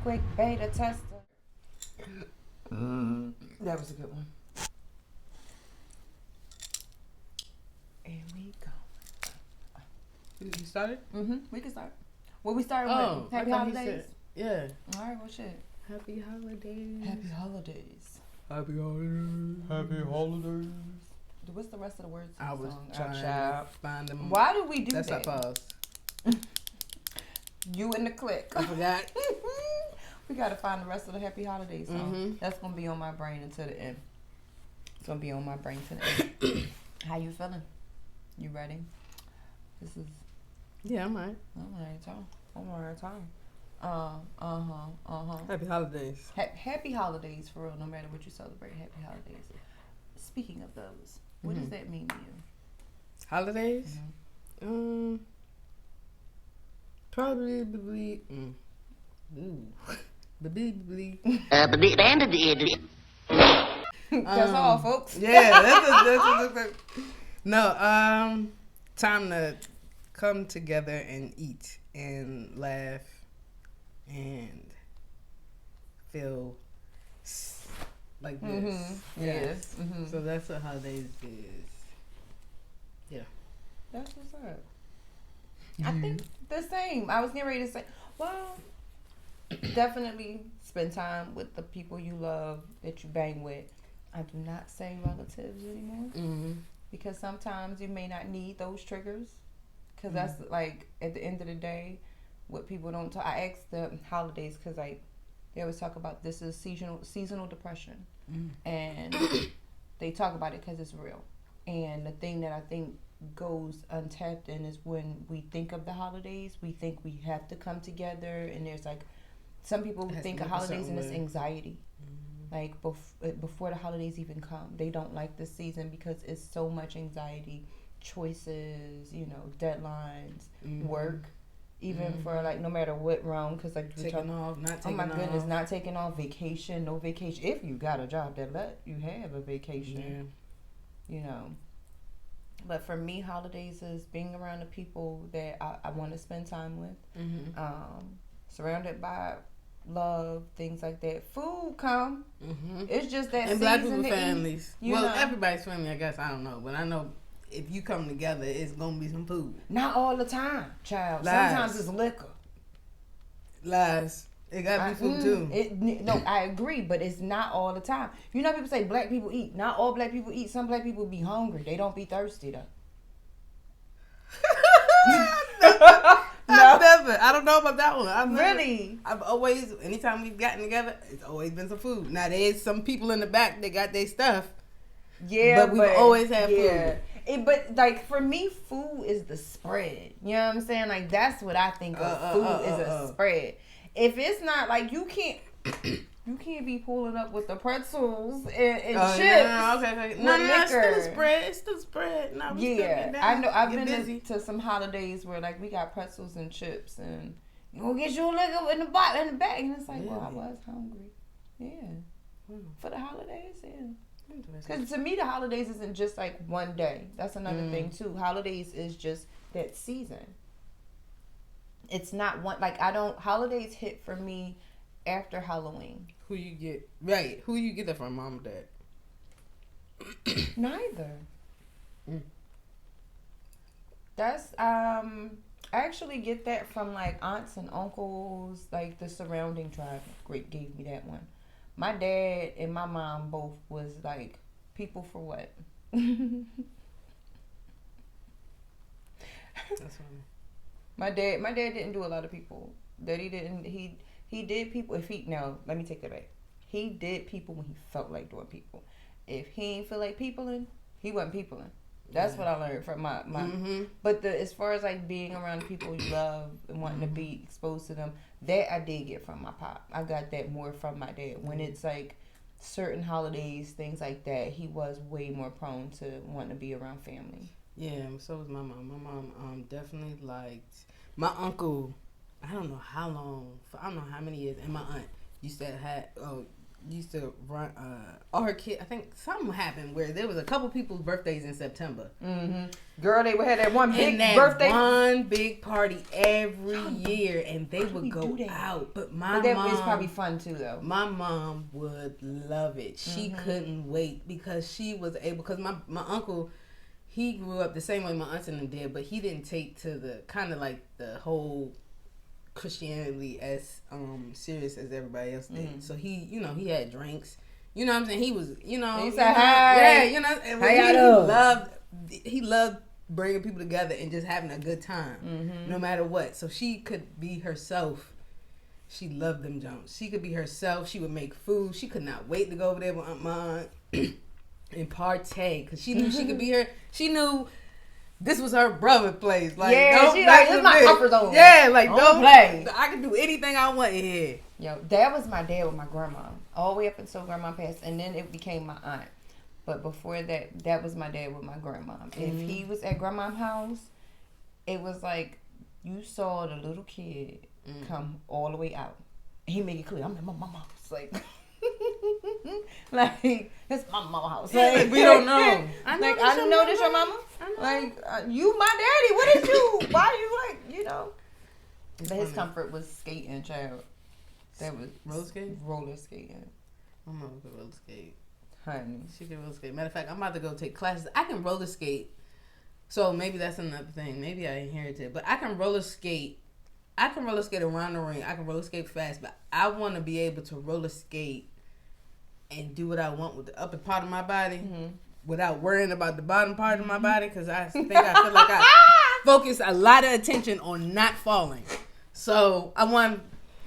Quick beta tester. That was a good one. And we go. You started? We can start. What we started with? Happy holidays? Yeah. All right, well, shit. Happy holidays. Happy holidays. Happy holidays. Happy holidays. What's the rest of the words? I was trying to find them. Why do we do that? That's our pause. You and the click. I forgot. We got to find the rest of the happy holidays song. That's going to be on my brain until the end. It's going to be on my brain until the end. How you feeling? You ready? This is... Yeah, I'm alright. I'm alright, Tom. Happy holidays. Happy holidays, for real, no matter what you celebrate. Happy holidays. Speaking of those, what does that mean to you? Holidays? Probably. That's all, folks. Yeah, that's no. Time to come together and eat and laugh and feel like this. Yes. So that's what holidays is. Yeah. That's what's up. I think the same. I was getting ready to say, well, definitely spend time with the people you love, that you bang with. I do not say relatives anymore because sometimes you may not need those triggers, because that's like at the end of the day what people don't talk. I asked the holidays because they always talk about this is seasonal depression, and they talk about it because it's real. And the thing that I think goes untapped in is when we think of the holidays, we think we have to come together, and there's like some people think of holidays and it's anxiety. Like before the holidays even come, they don't like this season because it's so much anxiety, choices, deadlines, work, even for like no matter what realm, because like not taking off. Not taking off, vacation, no vacation. If you got a job that let you have a vacation, But for me, holidays is being around the people that I want to spend time with, surrounded by love, things like that. Food come. It's just that and season Black people families. Well, everybody's family, I guess. I don't know, but I know if you come together, it's gonna be some food. Not all the time, child. Lies. Sometimes it's liquor. Lies. It gotta be food too. No, I agree, but it's not all the time. People say Black people eat. Not all Black people eat. Some Black people be hungry. They don't be thirsty though. Never. I don't know about that one. I've always, anytime we've gotten together, it's always been some food. Now there's some people in the back that got their stuff. Yeah, but we've always had food. But like for me, food is the spread. You know what I'm saying? Like that's what I think of. Food is a spread. If it's not like you can't be pulling up with the pretzels and chips. No, it's still a spread. It's still a spread. No, I know. I've been to some holidays where like we got pretzels and chips, and you gonna get your liquor in the bag, and it's like, well, I was hungry. Yeah, for the holidays, Because to me, the holidays isn't just like one day. That's another thing too. Holidays is just that season. It's not one, like holidays hit for me after Halloween. Who you get that from, mom or dad? Neither. That's I actually get that from like aunts and uncles, like the surrounding tribe. Gave me that one. My dad and my mom both was like, people for what? That's funny. My dad didn't do a lot of people. Daddy didn't. He did people. Let me take that back. He did people when he felt like doing people. If he ain't feel like peopling, he wasn't peopling. That's what I learned from my. But as far as like being around people you love and wanting to be exposed to them, that I did get from my pop. I got that more from my dad. When it's like certain holidays, things like that, he was way more prone to wanting to be around family. Yeah, so was my mom. My mom definitely liked my uncle. I don't know how long. I don't know how many years. And my aunt used to have used to run all her kids. I think something happened where there was a couple people's birthdays in September. Girl, they would have that one big birthday, one big party every year, and they would go out. But that was probably fun too, though. My mom would love it. She couldn't wait because she was able. Because my uncle, he grew up the same way my aunts and them did, but he didn't take to the kind of like the whole Christianity as serious as everybody else did. So he, he had drinks. You know what I'm saying? He was, he said, "Hey, and he loved bringing people together and just having a good time, no matter what. So she could be herself. She loved them Jones. She could be herself. She would make food. She could not wait to go over there with Aunt Ma and partake because she knew she could be her. She knew. This was her brother place. Like, she like, this is my comfort zone. Yeah, like, don't play. I can do anything I want in here. Yo, that was my dad with my grandma. All the way up until grandma passed. And then it became my aunt. But before that, that was my dad with my grandma. If he was at grandma's house, it was like you saw the little kid come all the way out. He made it clear, I'm at my mama's house. Like, it's my mama's house. Like, we don't know. I know this your mama. Like, you my daddy. What is you? Why are you like, But his comfort was skating, child. That was roller skating. My mama could roller skate. Honey. She can roller skate. Matter of fact, I'm about to go take classes. I can roller skate. So maybe that's another thing. Maybe I inherited. But I can roller skate. I can roller skate around the ring. I can roller skate fast. But I want to be able to roller skate and do what I want with the upper part of my body without worrying about the bottom part of my body. Because I feel like I focus a lot of attention on not falling. So I want...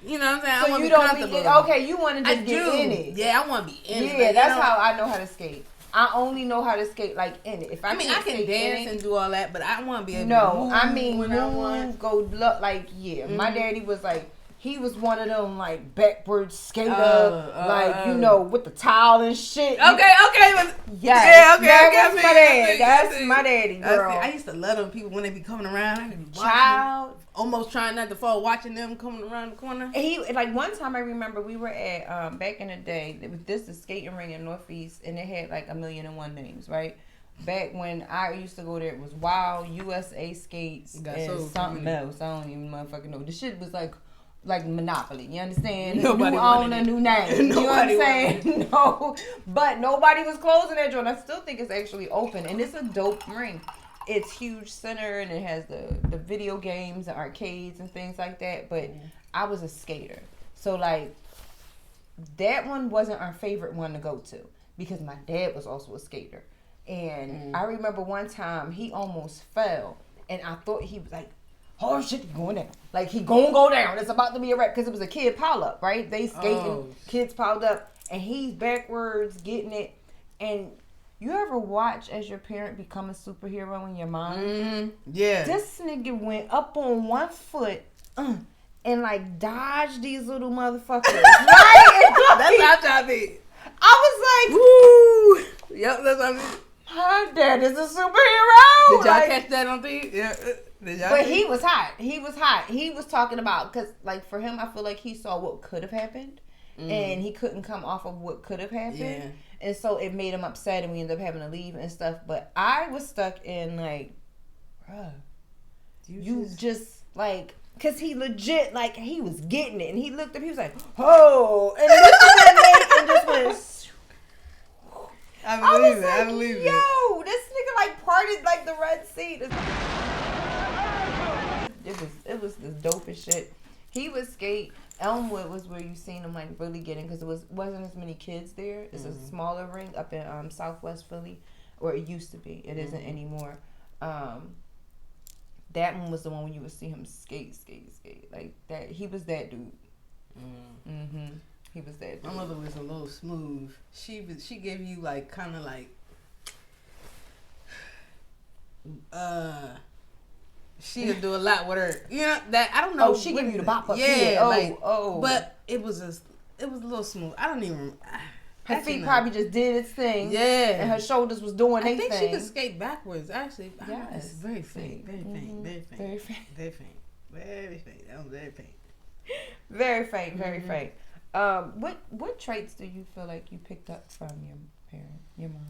You know what I'm saying? So I want you to be comfortable. Okay, you want to just get in it. Yeah, I want to be in it. Yeah, that's how I know how to skate. I only know how to skate like in it. If I can dance and do all that, but I want to be able to move when I want. Go look like My daddy was like, he was one of them like backward skater, with the towel and shit. Okay. Yes. Yeah, okay. That's my dad. That's my daddy, girl. I used to love them people when they be coming around. I could be watching, almost trying not to fall, watching them coming around the corner. And he, like, one time I remember we were at back in the day. This is skating ring in Northeast, and it had like 1,000,001 names, right? Back when I used to go there, it was Wild, USA Skates, and something else. I don't even motherfucking know. The shit was like Monopoly, you understand? Nobody new owner, new name. You know what I'm saying? No, but nobody was closing that joint. I still think it's actually open, and it's a dope ring. It's huge center, and it has the video games, the arcades, and things like that. But I was a skater, so like that one wasn't our favorite one to go to because my dad was also a skater, and I remember one time he almost fell, and I thought he was like, oh shit, he going down. Like, he gonna go down. It's about to be a wreck. Because it was a kid pile up, right? They skating, kids piled up. And he's backwards getting it. And you ever watch as your parent become a superhero in your mind? Yeah. This nigga went up on one foot and like dodged these little motherfuckers. Right? That's how I be. I was like, woo. Yep, that's how I be. My dad is a superhero. Did y'all catch that on TV? Yeah. But he was hot. He was talking about, because like for him, I feel like he saw what could have happened, and he couldn't come off of what could have happened, and so it made him upset, and we ended up having to leave and stuff. But I was stuck in like, bruh, you just like, because he legit, like, he was getting it, and he looked up, he was like, oh, and lifted that leg and just went. I believe it. Yo, this nigga like parted like the Red Sea. It was the dopest shit. He would skate. Elmwood was where you seen him like really getting, because it wasn't as many kids there. It's a smaller ring up in Southwest Philly, or it used to be. It isn't anymore. That one was the one when you would see him skate like that. He was that dude. He was that dude. My mother was a little smooth. She gave you like kind of like she'll do a lot with her. You know that I don't know. Oh, she gave you the bop up. Yeah. But it was a little smooth. I don't even. Her feet probably just did its thing. Yeah. And her shoulders was doing their thing. I think she could skate backwards. Actually, yes. Very faint. Very faint. Very faint. Very faint. Very faint. Very faint. That was very faint. Very faint. Very faint. What traits do you feel like you picked up from your mom?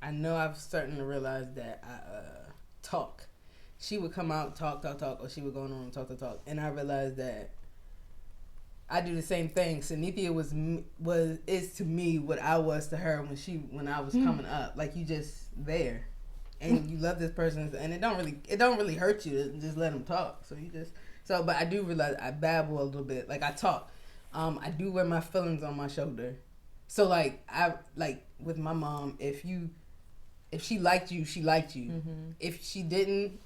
I know I'm starting to realize that I talk. She would come out, talk, or she would go in the room, talk, and I realized that I do the same thing. Sanithia is to me what I was to her when I was coming up. Like, you just there, and you love this person, and it don't really hurt you to just let them talk. But I do realize I babble a little bit. Like, I talk. I do wear my feelings on my shoulder. So like with my mom, if she liked you, she liked you. Mm-hmm. If she didn't,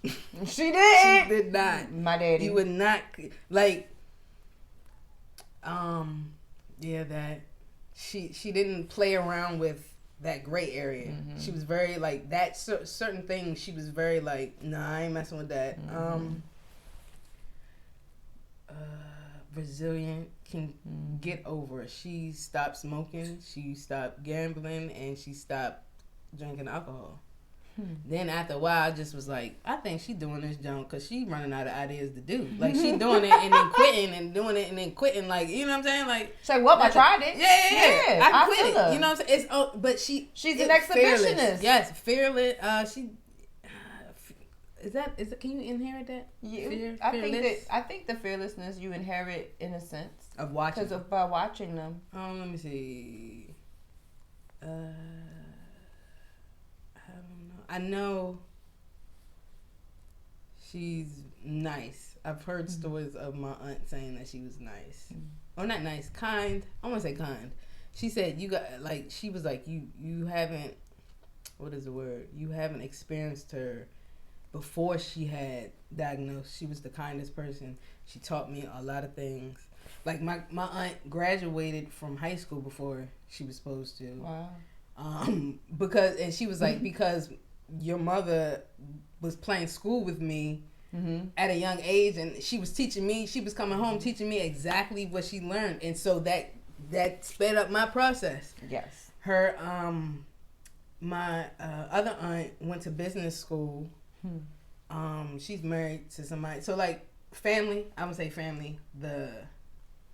she did not. My daddy, you would not like. That she didn't play around with that gray area. Mm-hmm. She was very like that certain things. She was very like, nah, I ain't messing with that. Mm-hmm. Resilient, can get over it. She stopped smoking, she stopped gambling, and she stopped drinking alcohol. Then after a while, I just was like, I think she doing this junk because she running out of ideas to do. Like, she doing it and then quitting and doing it and then quitting. Like, you know what I'm saying? Like, say, well, I tried it. Yeah. I quit it. You know what I'm saying? But she's an exhibitionist. Fearless. Yes, fearless. Is that can you inherit that? Yeah, I think the fearlessness you inherit in a sense of watching, because by watching them. Let me see. I don't know. I know she's nice. I've heard stories of my aunt saying that she was nice, or not nice, kind. I want to say kind. She said she was like you haven't. What is the word? You haven't experienced her. Before she had diagnosed, she was the kindest person. She taught me a lot of things. Like, my aunt graduated from high school before she was supposed to. Wow. And she was like, because your mother was playing school with me at a young age, and she was teaching me. She was coming home teaching me exactly what she learned, and so that sped up my process. Yes. Her my other aunt went to business school. She's married to somebody. So, like, family, I would say family, the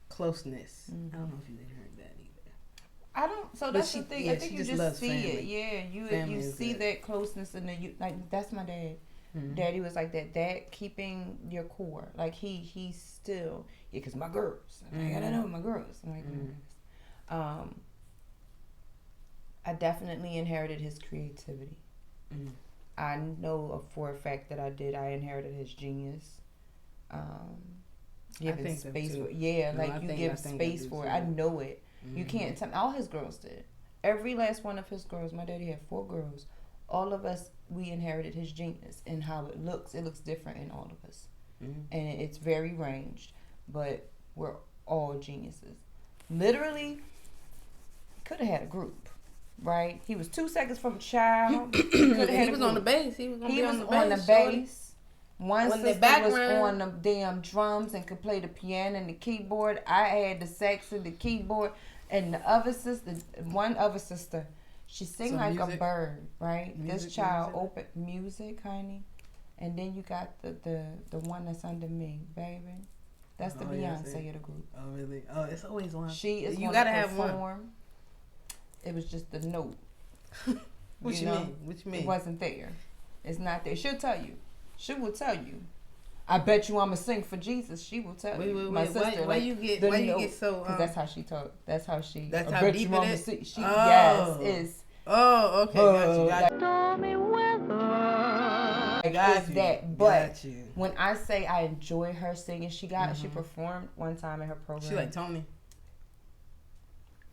closeness. I don't know if you heard that either. I don't. So that's the thing. Yeah, I think you just see family. It. Yeah, you see good. That closeness in like that's my dad. Daddy was like that. Dad keeping your core. Like he's still because my girls. I gotta know my girls. I'm like, I definitely inherited his creativity. I know for a fact that I did. I inherited his genius. Giving space for you give space for it. I know it. You can't tell me. All his girls did. Every last one of his girls. My daddy had 4 girls. All of us, we inherited his genius and how it looks. It looks different in all of us, and it's very ranged. But we're all geniuses. Literally, could have had a group. Right, he was 2 seconds from a child. He was on the bass. He was on the bass. One sister was on the damn drums and could play the piano and the keyboard. I had the sax and the keyboard, and one other sister, she sang like a bird. Right, this child opened music, honey, and then you got the one that's under me, baby. That's the Beyonce of the group. Oh really? Oh, it's always one. She is. You gotta have one. It was just the note. What you mean? It wasn't there. It's not there. She'll tell you. She will tell you. I bet you I'm a sing for Jesus. She will tell you. Wait, my sister. Why you get so? Because that's how she talked. That's how she. That's how deep it is. Yes, is. Oh, okay. Got you. Stormy weather. I got you. That, but when I say I enjoy her singing, she performed one time in her program. She like Toni.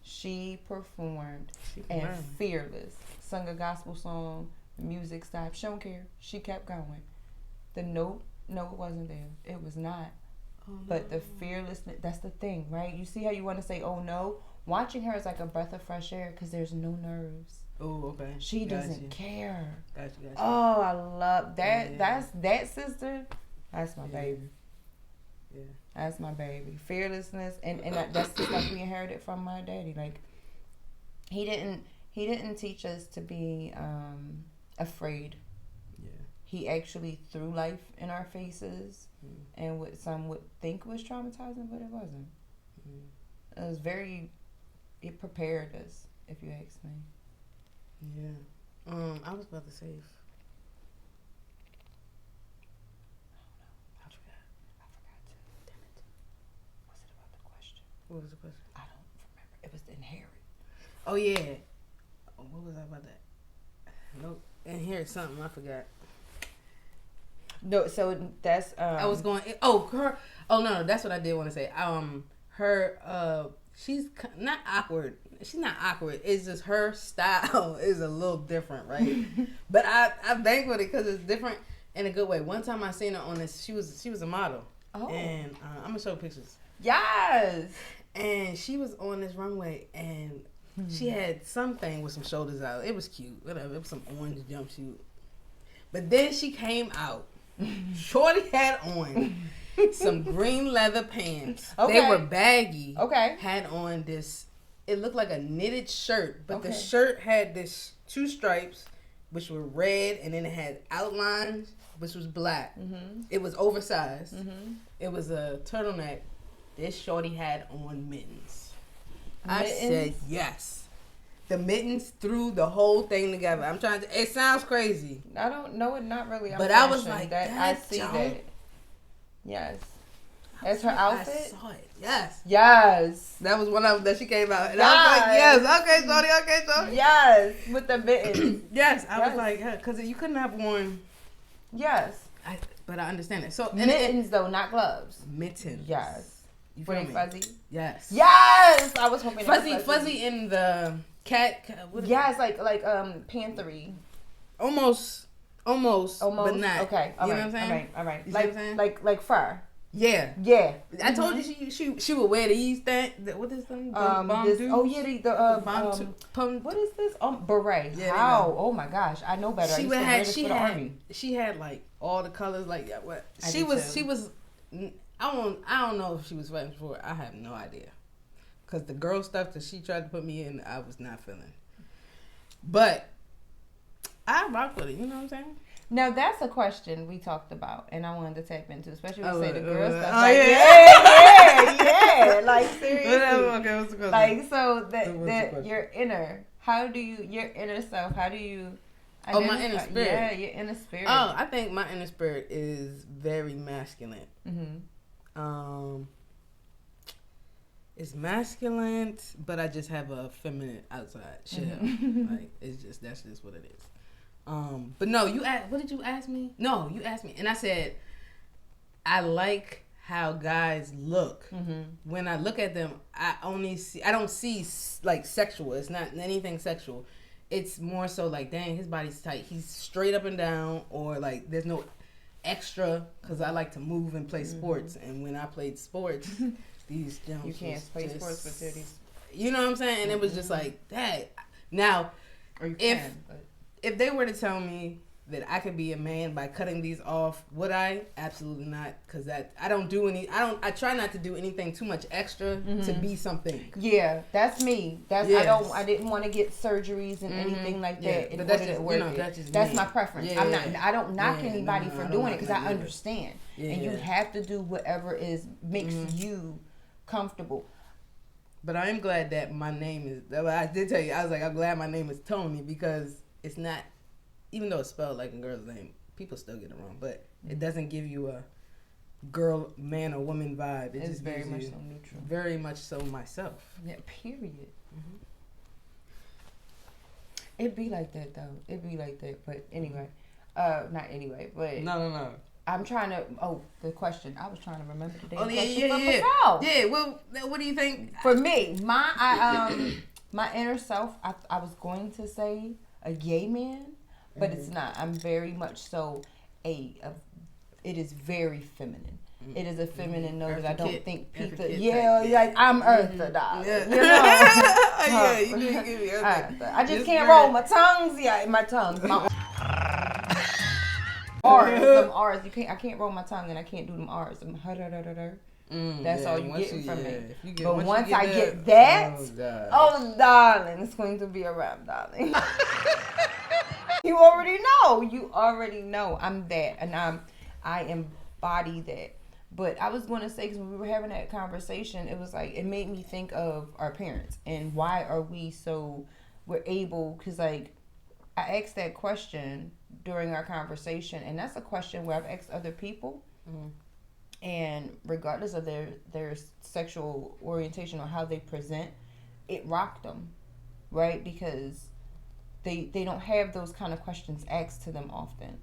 She performed and fearless. Sung a gospel song. The music stopped. She don't care. She kept going. The note, no, it wasn't there. It was not. Oh, no. But the fearlessness, that's the thing, right? You see how you want to say, oh no? Watching her is like a breath of fresh air because there's no nerves. Oh, okay. She doesn't care. Gotcha. Oh, I love that. Yeah. That's that sister. That's my baby. Yeah. That's my baby. Fearlessness, and that's the stuff we inherited from my daddy. Like, he didn't teach us to be afraid. Yeah. he actually threw life in our faces, and what some would think was traumatizing, but it wasn't. It was it prepared us, if you ask me. Yeah. I was about to say. I forgot too. Damn it. Was it about the question? What was the question? I don't remember. It was the inherit. Oh yeah. What was I about that? Nope. Inherit something. I forgot. No, so that's I was going. Her. Oh no, that's what I did want to say. Her. She's not awkward. She's not awkward. It's just her style is a little different, right? But I bang with it because it's different in a good way. One time I seen her on this. She was a model. Oh. And I'm gonna show pictures. Yes. And she was on this runway and she had something with some shoulders out. It was cute. Whatever. It was some orange jumpsuit. But then she came out. Shorty had on some green leather pants. Okay. They were baggy. Okay. Had on this, it looked like a knitted shirt, but Okay. the shirt had this 2 stripes, which were red, and then it had outlines, which was black. Mm-hmm. It was oversized. Mm-hmm. It was a turtleneck. This shorty had on mittens. I said yes. The mittens threw the whole thing together. I'm trying to. It sounds crazy. I don't know it. Not really. But I was like, that. I see that. Yes. That's her outfit. I saw it. Yes. Yes. That was one of them that she came out, and I was like, yes. Okay, shorty. Okay, shorty. Yes. With the mittens. Yes. I was like, because you couldn't have worn. Yes. But I understand it. So mittens though, not gloves. Mittens. Yes. Were they fuzzy? Yes. Yes. I was hoping fuzzy in the cat. Yes, like panthery. Almost, but not. Okay. You know what I'm saying? All right. You see what I'm saying? Like fur. Yeah. I told you she would wear these things. What is them? What is this? Beret. Yeah, how? Oh my gosh, I know better. She had like all the colors. Like what? She was. I don't know if she was fighting for it. I have no idea. Because the girl stuff that she tried to put me in, I was not feeling. But I rock with it. You know what I'm saying? Now that's a question we talked about, and I wanted to tap into, especially when you say the girl stuff. Oh, like, yeah. Like seriously. Okay, what's the question? Like so that your inner self. How do you? My inner spirit. Yeah, your inner spirit. Oh, I think my inner spirit is very masculine. Mm-hmm. It's masculine, but I just have a feminine outside shell. Mm-hmm. Like that's just what it is. But no, what did you ask me? No, you asked me, and I said I like how guys look. Mm-hmm. When I look at them, I don't see like sexual. It's not anything sexual. It's more so like, dang, his body's tight. He's straight up and down, or like there's no extra, because I like to move and play sports. And when I played sports, these jumps, you can't play sports with titties. You know what I'm saying? And it was just like that. Now, if they were to tell me that I could be a man by cutting these off, would I? Absolutely not, because I don't do any. I try not to do anything too much extra to be something. Yeah, that's me. I didn't want to get surgeries and anything like that. Yeah, but that's my preference. Yeah. I don't knock anybody for doing it, because I understand. Yeah. And you have to do whatever makes you comfortable. But I am glad that my name is. I did tell you. I was like, I'm glad my name is Toni, because it's not. Even though it's spelled like a girl's name, people still get it wrong. But it doesn't give you a girl, man, or woman vibe. It's just very much so neutral. Very much so myself. Yeah, period. Mm-hmm. It'd be like that, though. It'd be like that. But anyway. Not anyway, but... No. I'm trying to... Oh, the question. I was trying to remember the damn question. Yeah, well, what do you think? For me, my inner self, I was going to say a gay man. But it's not. I'm very much so it is very feminine. Mm-hmm. It is a feminine note. I don't think people. Yeah, like I'm Eartha, darling. Yeah. You know. You didn't give me Eartha. I just can't roll my tongues. Yeah, my tongues. My R's, them R's. I can't roll my tongue, and I can't do them R's. That's all you're getting from me. But once I get that, oh darling, it's going to be a wrap, darling. You already know. You already know. I'm that, and I embody that. But I was going to say, because when we were having that conversation, it was like, it made me think of our parents and why are we so, we're able, because like, I asked that question during our conversation, and that's a question where I've asked other people, and regardless of their sexual orientation or how they present, it rocked them, right? Because they don't have those kind of questions asked to them often.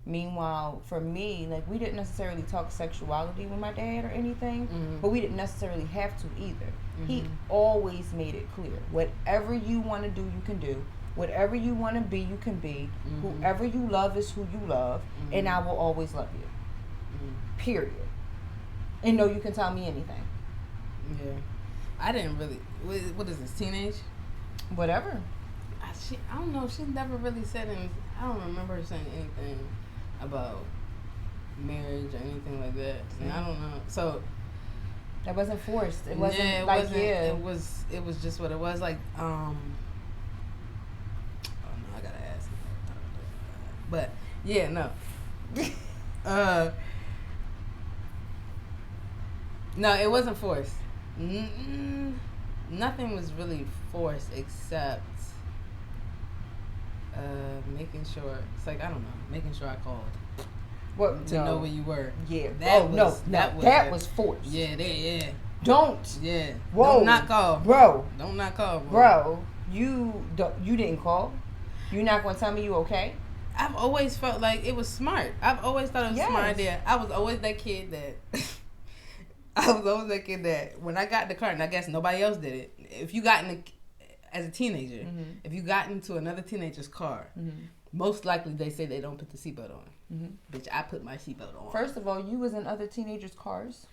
Meanwhile, for me, like, we didn't necessarily talk sexuality with my dad or anything, but we didn't necessarily have to either. He always made it clear, whatever you want to do, you can do. Whatever you want to be, you can be. Whoever you love is who you love, and I will always love you. Period. And no, you can tell me anything. Yeah. I didn't really, what is this, teenage? Whatever. I don't know, she never really said anything. I don't remember her saying anything about marriage or anything like that. And I don't know. So that wasn't forced. It wasn't it was just what it was. Like, oh no, I gotta ask. But yeah, no. No, it wasn't forced. Nothing was really forced except making sure. It's like, I don't know, making sure I called. What? To know where you were. Yeah. That was forced. Yeah. Don't. Yeah. Whoa. Don't not call. Bro. Don't not call, bro. You didn't call? You're not going to tell me you okay? I've always felt like it was smart. I've always thought it was a smart idea. I was always that kid that when I got in the car, and I guess nobody else did it, if you got as a teenager, if you got into another teenager's car, most likely they say they don't put the seatbelt on. Bitch, I put my seatbelt on. First of all, you was in other teenagers' cars.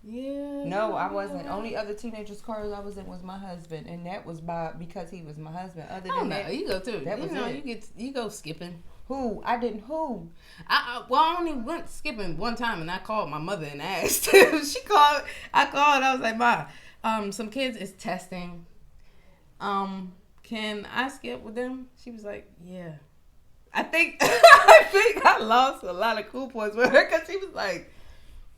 Yeah. No, I wasn't. Only other teenagers' cars I was in was my husband, and that was because he was my husband. Other than that, you go too. That was it. You go skipping. Who? I didn't. Who? I only went skipping one time, and I called my mother and asked. She called. I called. I was like, Ma, some kids is testing. Can I skip with them? She was like, yeah. I think I lost a lot of cool points with her because she was like,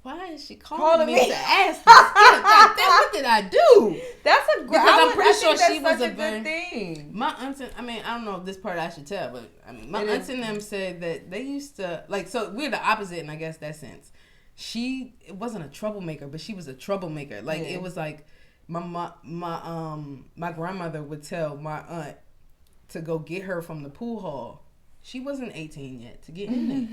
why is she calling me to ask to skip? God damn, what did I do? That's a great. Because I'm pretty sure she was a good thing. My aunt, I mean, I don't know if this part I should tell, but I mean, my aunt and them said that they used to, like, so we're the opposite in, I guess, that sense. It wasn't a troublemaker, but she was a troublemaker. Like, it was like my grandmother would tell my aunt to go get her from the pool hall. She wasn't 18 yet to get in there.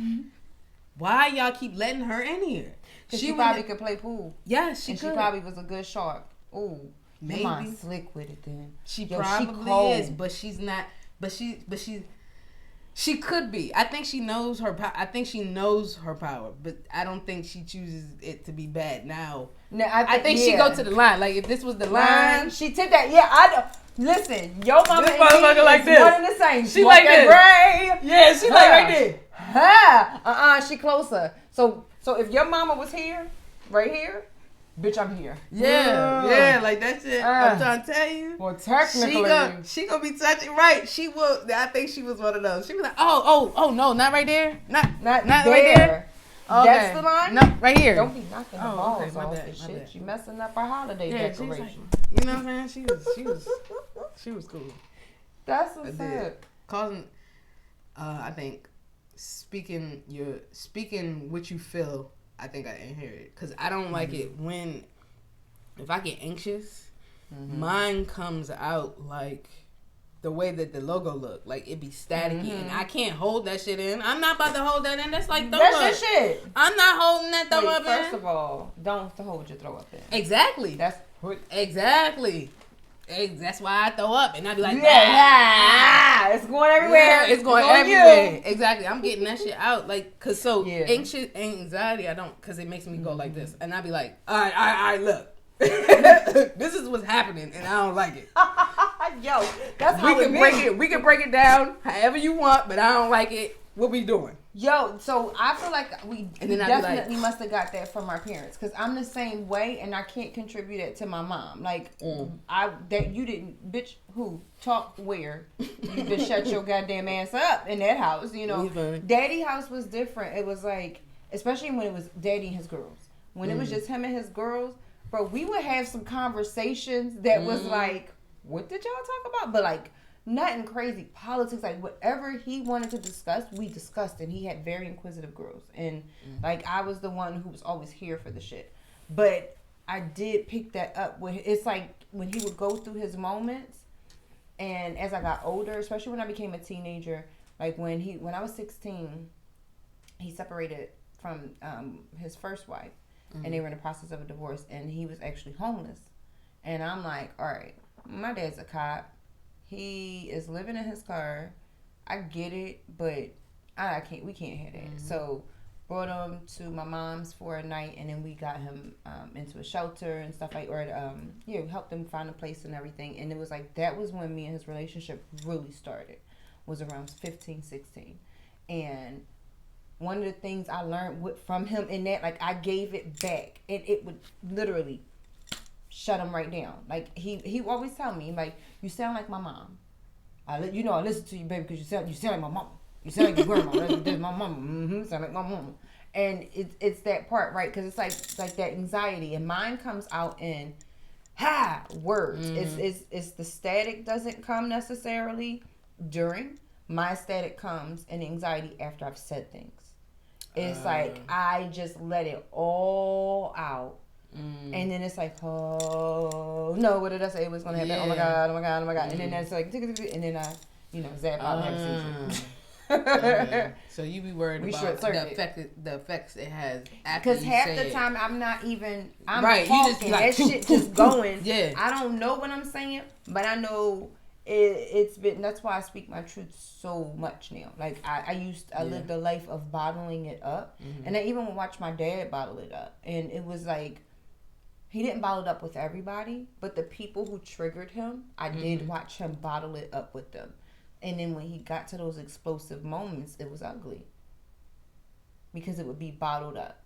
Why y'all keep letting her in here? She probably could play pool. Yeah, she probably was a good shark. Ooh, maybe slick with it then. She probably is, but she's not. But she could be. I think she knows her. I think she knows her power, but I don't think she chooses it to be bad now. No, I think she go to the line. Like if this was the line, she took that. Yeah, I know. Listen, your mama this motherfucker like this. One and the same. She like this. Yeah, she like right there. She closer. So if your mama was here, right here, bitch, I'm here. Yeah, like that shit. I'm trying to tell you. Well, technically, she gonna be touching right. She will. I think she was one of those. She was like, oh no, not right there, not right there. Okay. That's the line. No, right here. Don't be knocking the balls off and shit. She messing up our holiday decoration. Like, you know what I'm saying? She was cool. That's what's up. Causing, I think, speaking what you feel. I think I inherit because I don't like it if I get anxious, mine comes out like the way that the logo look, like it be staticky, and I can't hold that shit in. I'm not about to hold that in. That's like throw up. That's your shit. I'm not holding that throw up in. First of all, don't hold your throw up in. Exactly. Exactly. That's why I throw up, and I be like, it's going everywhere. It's going everywhere. You. Exactly. I'm getting that shit out, like, cause anxiety. I don't, cause it makes me go like this, and I be like, all right, look. This is what's happening, and I don't like it. Yo, that's how we can break it down however you want, but I don't like it. What we doing? Yo, so I feel like we definitely like, must have got that from our parents, because I'm the same way, and I can't contribute it to my mom. Like, that you didn't, bitch, who talk where you just shut your goddamn ass up in that house. You know, Daddy house was different. It was like, especially when it was Daddy and his girls. When it was just him and his girls, bro, we would have some conversations that was like, what did y'all talk about? But like, nothing crazy. Politics, like whatever he wanted to discuss, we discussed. And he had very inquisitive girls. And like, I was the one who was always here for the shit. But I did pick that up. It's like when he would go through his moments. And as I got older, especially when I became a teenager, like when I was 16, he separated from his first wife. And they were in the process of a divorce. And he was actually homeless. And I'm like, all right, my dad's a cop. He is living in his car. I get it, but we can't have that. So brought him to my mom's for a night, and then we got him into a shelter and stuff like, helped him find a place and everything. And it was like, that was when me and his relationship really started, was around 15, 16. And one of the things I learned from him in that, like, I gave it back, and it would literally shut him right down. Like, he always tell me, like, you sound like my mom. I listen to you, baby, because you sound like my mama. You sound like your grandma. That's my mama. Sound like my mama. And it's that part, right? Because it's like that anxiety, and mine comes out in words. It's the static doesn't come necessarily during. My static comes in anxiety after I've said things. It's like I just let it all out. And then it's like, oh no, what did I say was gonna happen? Oh my god, oh my god, oh my god. And then that's like, and then I, zap out and have a seizure. So you be worried about the effects it has after. Because half the time I'm talking, that shit just going. Yeah, I don't know what I'm saying, but I know it's been. That's why I speak my truth so much now. Like I lived a life of bottling it up, and I even watched my dad bottle it up, and it was like, he didn't bottle it up with everybody, but the people who triggered him, I did watch him bottle it up with them. And then when he got to those explosive moments, it was ugly. Because it would be bottled up.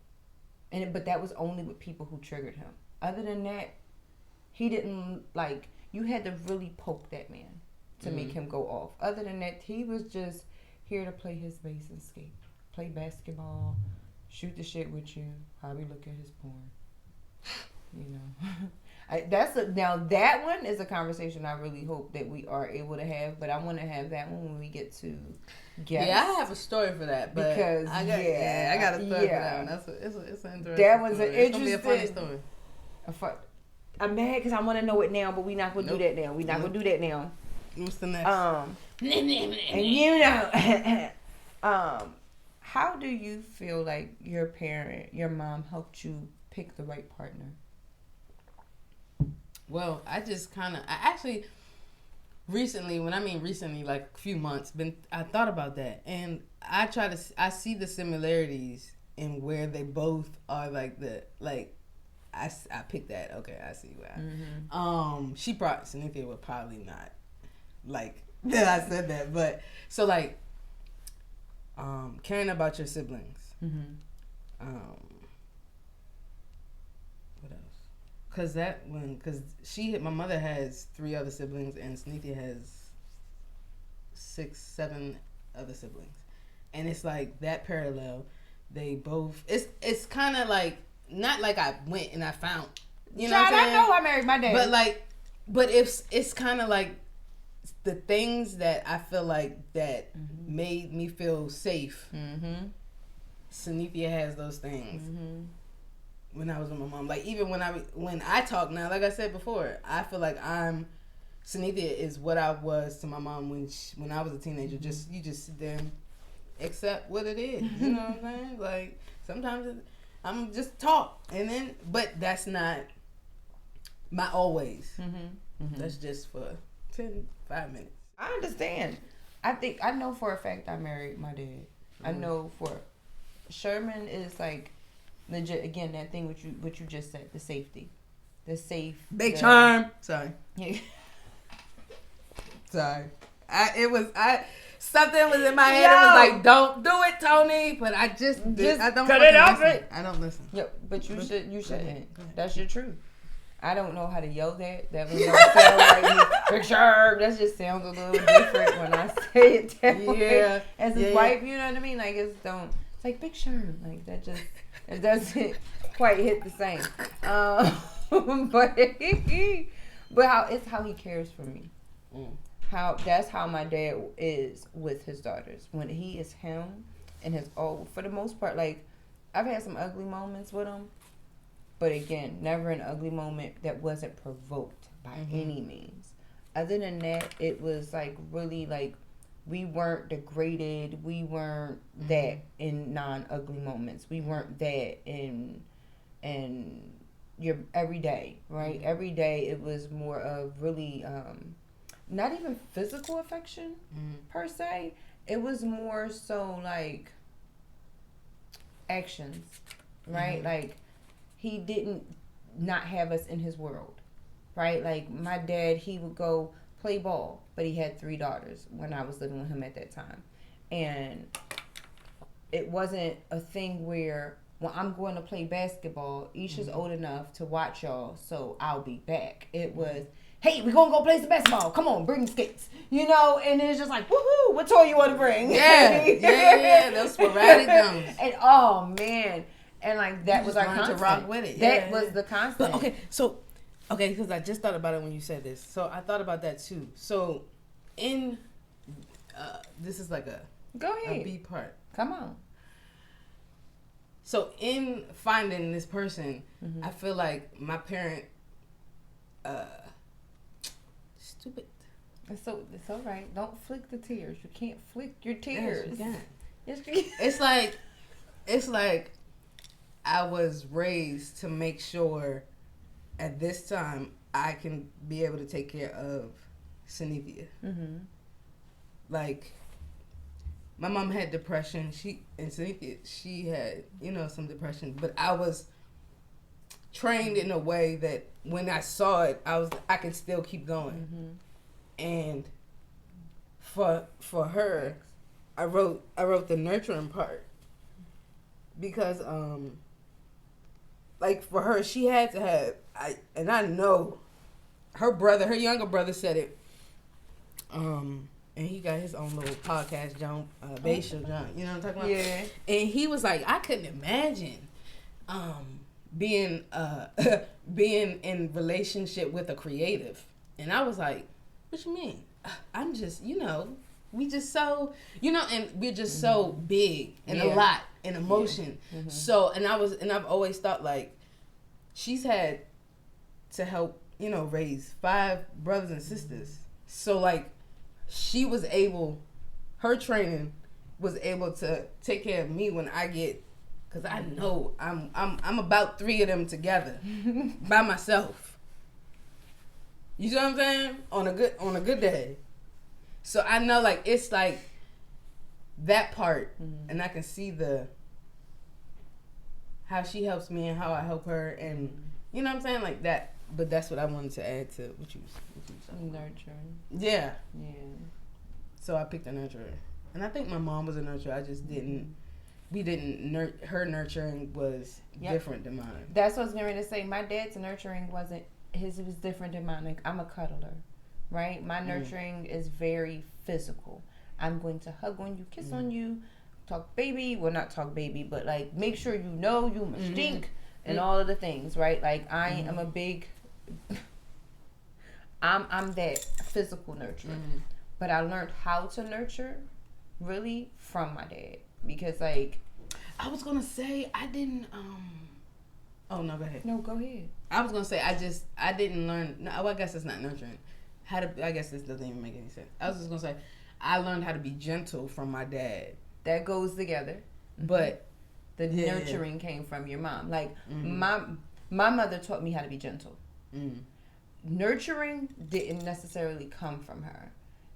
But that was only with people who triggered him. Other than that, he didn't, like, you had to really poke that man to make him go off. Other than that, he was just here to play his bass and skate. Play basketball, shoot the shit with you, probably look at his porn. Now that one is a conversation I really hope that we are able to have, but I want to have that one when we get to guests. Yeah, I have a story for that, but because I got a story for that one. It's an interesting. That was story. An interesting. It's gonna be a funny story. I'm mad because I want to know it now, but we're not gonna do that now. We're not gonna do that now. What's the next? And how do you feel like your mom helped you pick the right partner? Well, I actually recently, like a few months, I thought about that, and I see the similarities in where they both are I picked that. Okay, I see why. Cynthia would probably not like that I said that, but so like, caring about your siblings. Because my mother has 3 other siblings, and Cynthia has 6, 7 other siblings, and it's like that parallel. They both. It's kind of like, not like I went and I found. You know what I'm saying? I know I married my dad. But it's kind of like the things that I feel like that made me feel safe. Cynthia has those things. When I was with my mom, like even when I talk now, like I said before, I feel like Cynthia is what I was to my mom when I was a teenager. You just sit there and accept what it is. You know what I'm saying? Like sometimes I'm just talk, and then but that's not my always. That's just for 5 minutes. I understand. I know for a fact I married my dad. I know for Sherman is like. Legit, again, that thing what you just said, the safety, big charm. Sorry. Sorry. something was in my head. It was like, don't do it, Toni. But I I don't cut it off. I don't listen. Yeah, but you shouldn't. That's your truth. I don't know how to yell that. That one don't sound like me. Picture. That just sounds a little different when I say it that way. As his wife, you know what I mean? Like, it's like, Big Sherm. Like, that just, it doesn't quite hit the same. But it's how he cares for me. That's how my dad is with his daughters. When he is him and for the most part, like, I've had some ugly moments with him. But again, never an ugly moment that wasn't provoked by any means. Other than that, it was like really like we weren't degraded. We weren't that in non-ugly moments. We weren't that in your everyday, right? Every day it was more of really not even physical affection per se. It was more so like actions, right? Like, he didn't not have us in his world, right? Like, my dad, he would go play ball, but he had 3 daughters when I was living with him at that time. And it wasn't a thing where, well, I'm going to play basketball. Isha's old enough to watch y'all, so I'll be back. It was, hey, we're going to go play some basketball. Come on, bring skates. You know, and it's just like, woohoo, what toy you want to bring? Yeah. Those sporadic jumps. And, oh, man. And, like, that was our constant. To rock with it. That was the constant. But, okay, because I just thought about it when you said this. So, I thought about that, too. So, this is like Go ahead. a B part. Come on. So, in finding this person, I feel like my parent, stupid. It's all right. Don't flick the tears. You can't flick your tears. Yes, you can. It's like I was raised to make sure at this time I can be able to take care of Synethia. Like, my mom had depression. Synethia, she had, some depression. But I was trained in a way that when I saw it, I could still keep going. And for her, I wrote the nurturing part because like, for her, she had to have, I know her younger brother said it, and he got his own little podcast, John, Basil John, you know what I'm talking about? Yeah. And he was like, I couldn't imagine being in relationship with a creative. And I was like, what you mean? I'm just, we just so, and we're just so big and a lot in emotion. So, and I've always thought, like, she's had to help, raise 5 brothers and sisters. So, like, she was able, her training was able to take care of me when I get, because I know I'm about 3 of them together by myself. You see what I'm saying? On a good day. So I know, like, it's like that part, and I can see how she helps me and how I help her, and you know what I'm saying, like that. But that's what I wanted to add to what you said. Nurturing. Yeah. Yeah. So I picked a nurturer, and I think my mom was a nurturer. I just didn't. We didn't. Her nurturing was different than mine. That's what I was going to say. My dad's nurturing wasn't. His was different than mine. Like, I'm a cuddler, right? My nurturing is very physical. I'm going to hug on you, kiss on you, talk baby. Well, not talk baby, but like make sure you know you must stink and all of the things, right? Like, I am a big. I'm that physical nurturer, but I learned how to nurture, really, from my dad, because like. I was gonna say I didn't. Oh, no, go ahead. No, go ahead. I was going to say, I didn't learn, no, I guess it's not nurturing. I guess this doesn't even make any sense. I was just going to say, I learned how to be gentle from my dad. That goes together. But the nurturing came from your mom. Like, my mother taught me how to be gentle. Nurturing didn't necessarily come from her.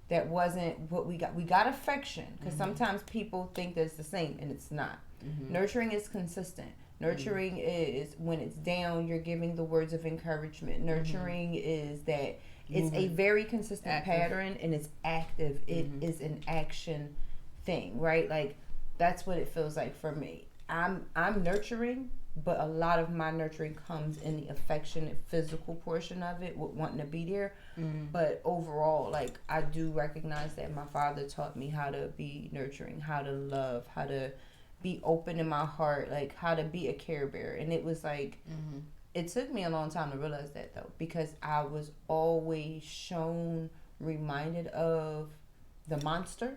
That wasn't what we got. We got affection, because sometimes people think that it's the same, and it's not. Nurturing is consistent. Nurturing is when it's down, you're giving the words of encouragement. Nurturing is that It's a very consistent active pattern, and it's active. It is an action thing, right? Like that's what it feels like for me. I'm nurturing, but a lot of my nurturing comes in the affectionate physical portion of it, with wanting to be there. But overall, like I do recognize that my father taught me how to be nurturing, how to love, how to be open in my heart, like how to be a care bearer. And it was like it took me a long time to realize that, though, because I was always reminded of the monster.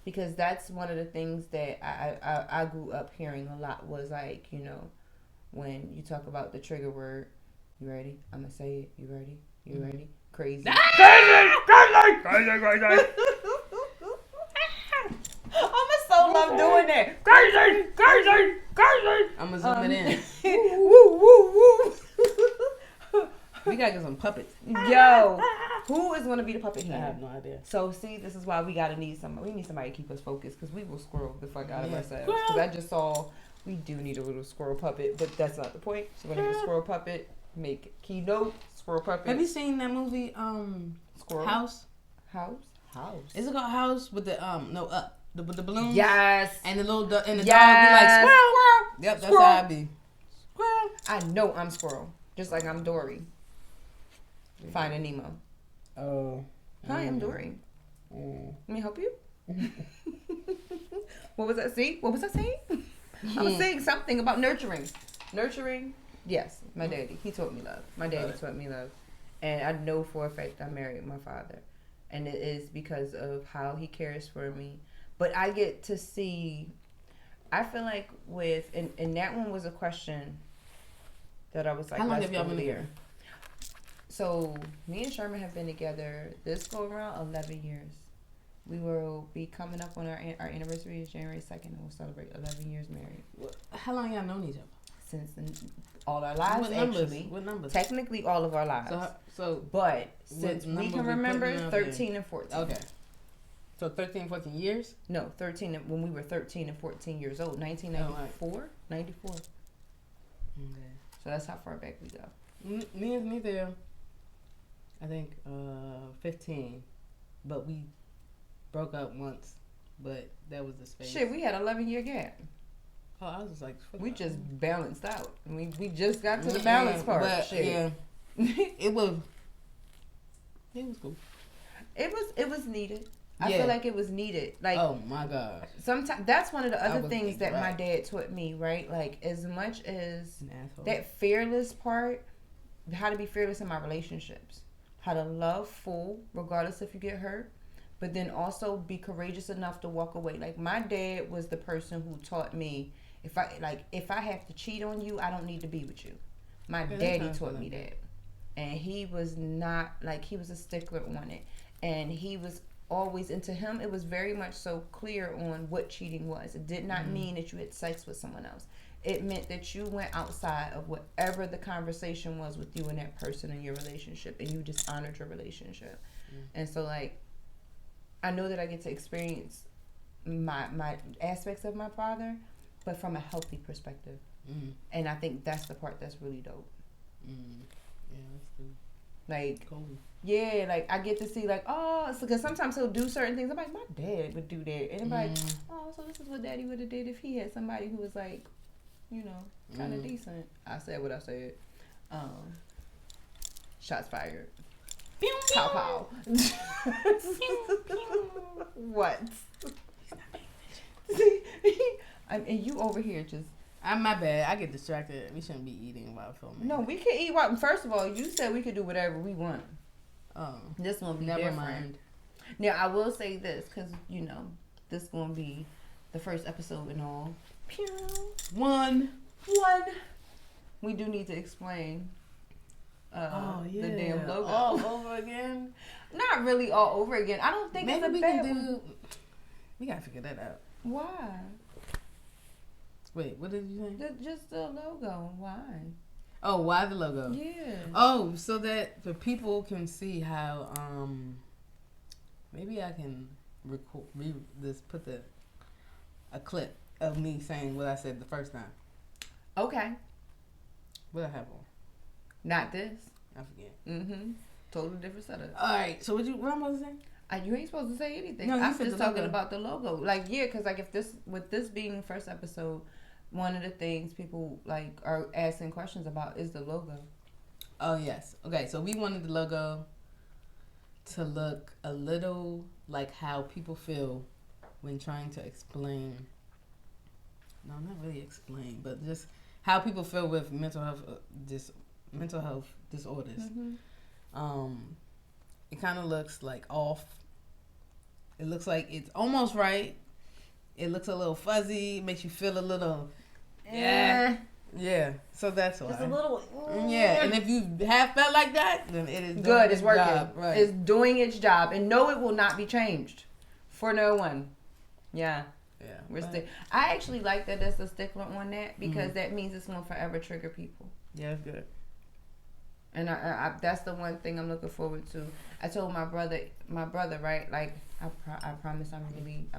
Because that's one of the things that I grew up hearing a lot, was like, you know, when you talk about the trigger word, you ready? I'm going to say it. You ready? You ready? Crazy. Crazy! Crazy! I love doing that. Crazy! Crazy! Crazy! I'm going to zoom it in. Woo, woo, woo. We got to get some puppets. Yo, who is going to be the puppet here? I have no idea. So, see, this is why we need somebody to keep us focused, because we will squirrel the fuck out of ourselves. Because I just saw, we do need a little squirrel puppet, but that's not the point. So, we're going to get a squirrel puppet, make keynote, squirrel puppet. Have you seen that movie, Squirrel? House? Is it called House with the, with the balloons? Yes. And the little dog be like, squirrel. Yep, that's how I be. Squirrel. I know I'm squirrel. Just like I'm Dory. Finding Nemo. Oh. Hi, I'm Dory. Let me help you. What was that? See? What was I saying? I was saying something about nurturing. Nurturing? Yes, my daddy. He taught me love. My daddy taught me love. And I know for a fact I married my father. And it is because of how he cares for me. But I get to see, I feel like and that one was a question that I was like, how long have y'all been together? So, me and Sherman have been together, this go around, 11 years. We will be coming up on our anniversary is January 2nd, and we'll celebrate 11 years married. How long y'all known each other? Since all our lives, actually. What numbers? Technically, all of our lives. But since we can remember, 13 and 14. Okay. So 13, 14 years? No, 13, when we were 13 and 14 years old. 1994? 94. Okay. So that's how far back we go. Me and me there, I think 15, but we broke up once, but that was the space. Shit, we had 11-year gap. Oh, I was just like, we just balanced out. We just got to the balance part. But, shit. Yeah, it was cool. It was needed. I feel like it was needed. Like, oh my gosh. Sometimes that's one of the other things that my dad taught me, right? Like, as much as that fearless part, how to be fearless in my relationships, how to love full, regardless if you get hurt, but then also be courageous enough to walk away. Like, my dad was the person who taught me, if I have to cheat on you, I don't need to be with you. My daddy taught me that. And he was not, like, he was a stickler on it. And he was always, and to him, it was very much so clear on what cheating was. It did not mean that you had sex with someone else. It meant that you went outside of whatever the conversation was with you and that person in your relationship, and you just honored your relationship. And so, like, I know that I get to experience my aspects of my father, but from a healthy perspective. And I think that's the part that's really dope. Yeah, that's good. Like, cool. Yeah, like, I get to see, like, oh, because sometimes he'll do certain things. I'm like, my dad would do that. And I'm like, oh, so this is what daddy would have did if he had somebody who was, like, you know, kind of decent. I said what I said. Shots fired. Pew, pew. Pow, pow. What? And you over here just... I'm my bad. I get distracted. We shouldn't be eating while filming. No, we can eat while... First of all, you said we could do whatever we want. Oh. This one be never different. mind. Now, I will say this, because, you know, this is going to be the first episode and all. Pew. One. We do need to explain the damn logo. All over again? Not really all over again. I don't think maybe it's a we bad can do... one. We got to figure that out. Why? Wait, what did you say? Just the logo. Why? Oh, why the logo? Yeah. Oh, so that the people can see how, maybe I can put a clip of me saying what I said the first time. Okay. What I have on? Not this. I forget. Totally different setup. All right. So what am I supposed to say? You ain't supposed to say anything. No, I'm just talking about the logo. Like, yeah, because like if with this being first episode, one of the things people like are asking questions about is the logo. Oh yes. Okay. So we wanted the logo to look a little like how people feel when trying to explain. No, not really explain, but just how people feel with mental health disorders. Mm-hmm. It kind of looks like off. It looks like it's almost right. It looks a little fuzzy. It makes you feel a little, yeah. So that's why. Just a little. Yeah, and if you have felt like that, then it is good. It's working. Job. Right. It's doing its job, and no, it will not be changed for no one. Yeah. Yeah. I actually like that there's a stickler on that because that means it's going to forever trigger people. Yeah, it's good. And I that's the one thing I'm looking forward to. I told my brother, right? Like, I promise I'm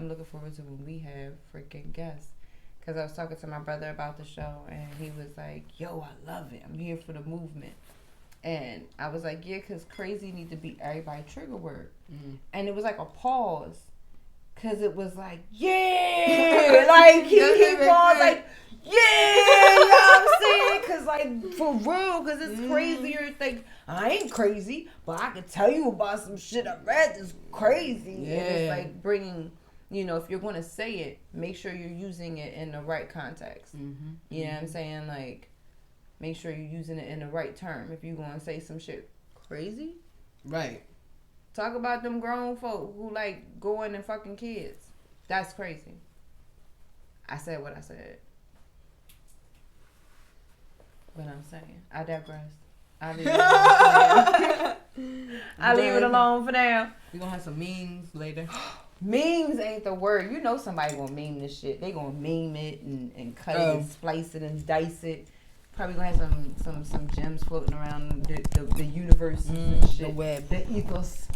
looking forward to when we have freaking guests. Because I was talking to my brother about the show, and he was like, yo, I love it. I'm here for the movement. And I was like, yeah, because crazy need to be everybody's trigger word. Mm. And it was like a pause. Because it was like, yeah. Like, he paused like, yeah. You know what I'm saying? Because, like, for real, because it's crazier. It's like, I ain't crazy, but I can tell you about some shit I read that's crazy. Yeah. And it's like bringing, you know, if you're going to say it, make sure you're using it in the right context. Mm-hmm. You know what I'm saying? Like, make sure you're using it in the right term. If you're going to say some shit crazy. Right. Talk about them grown folk who, like, going and fucking kids. That's crazy. I said what I said. But I'm saying, I digress. I leave it alone for now. We're going to have some memes later. Memes ain't the word. You know somebody going to meme this shit. They going to meme it and cut it and splice it and dice it. Probably going to have some gems floating around the universe and shit. The web. The ethos.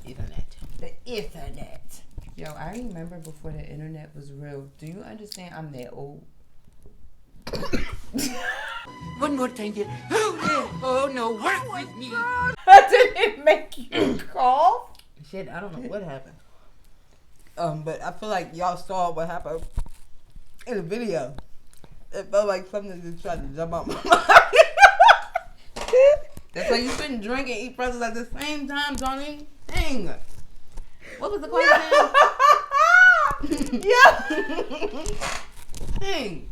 Ethernet. The Ethernet. Yo, I remember before the internet was real. Do you understand? I'm that old. One more time, dear. Oh, no, work with me. Did it make you cough? Shit, I don't know what happened. But I feel like y'all saw what happened in the video. It felt like something just tried to jump out my mouth. That's why you shouldn't drink and eat pretzels at the same time, Tony. Dang. What was the question? Yeah. Dang.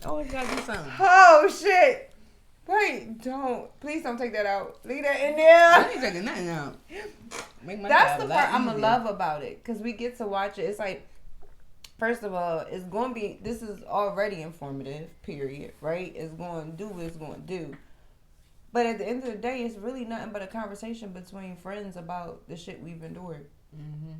Always gotta do something. Oh shit! Wait, please don't take that out. Leave that in there. I ain't taking nothing out. That's the part I'ma love about it, cause we get to watch it. It's like, first of all, it's going to be. This is already informative. Period. Right? It's going to do what it's going to do. But at the end of the day, it's really nothing but a conversation between friends about the shit we've endured. Mm-hmm.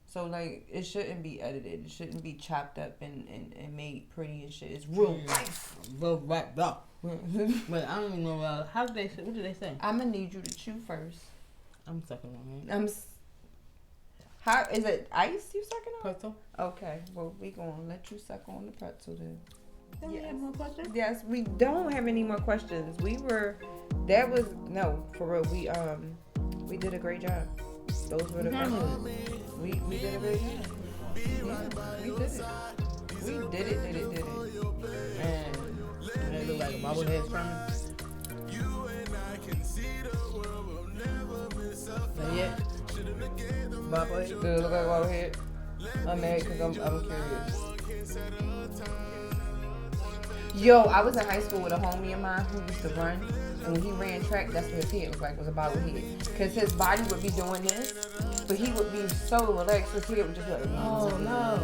So, like, it shouldn't be edited. It shouldn't be chopped up and made pretty and shit. It's real life. Real life, though. But I don't even know, what did they say? I'm going to need you to chew first. I'm sucking on it. How is it ice you sucking on? Pretzel. Okay, well, we going to let you suck on the pretzel then. Don't we have more questions? Yes, we don't have any more questions. For real, we did a great job. Those were the questions. We did a great job. Yeah, we did it. And it looked like a bobblehead from Not yet. Bobblehead. Does it look like a bobblehead? I'm married because I'm curious. Yo, I was in high school with a homie of mine who used to run, and when he ran track, that's what his head looked like, was a bobblehead. Because his body would be doing this, but he would be so relaxed, his head would just be like, oh no.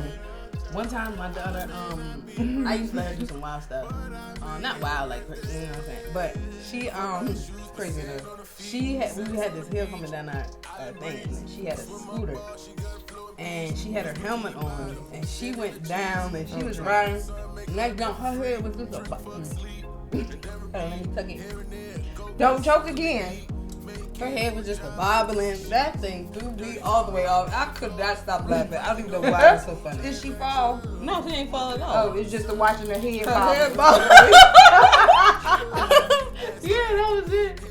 One time my daughter, I used to let her do some wild stuff. Not wild, like, you know what I'm saying? But she, crazy though. We had this hill coming down our thing, and she had a scooter. And she had her helmet on, and she went down, and she was riding. And that jump, her head was just a button. Let me tuck it. Don't choke again. Her head was just a bobbling. That thing threw me all the way off. I could not stop laughing. I don't even know why it was so funny. Did she fall? No, she ain't fall at all. Oh, it's just the watching her head bobbling. Yeah. that was it.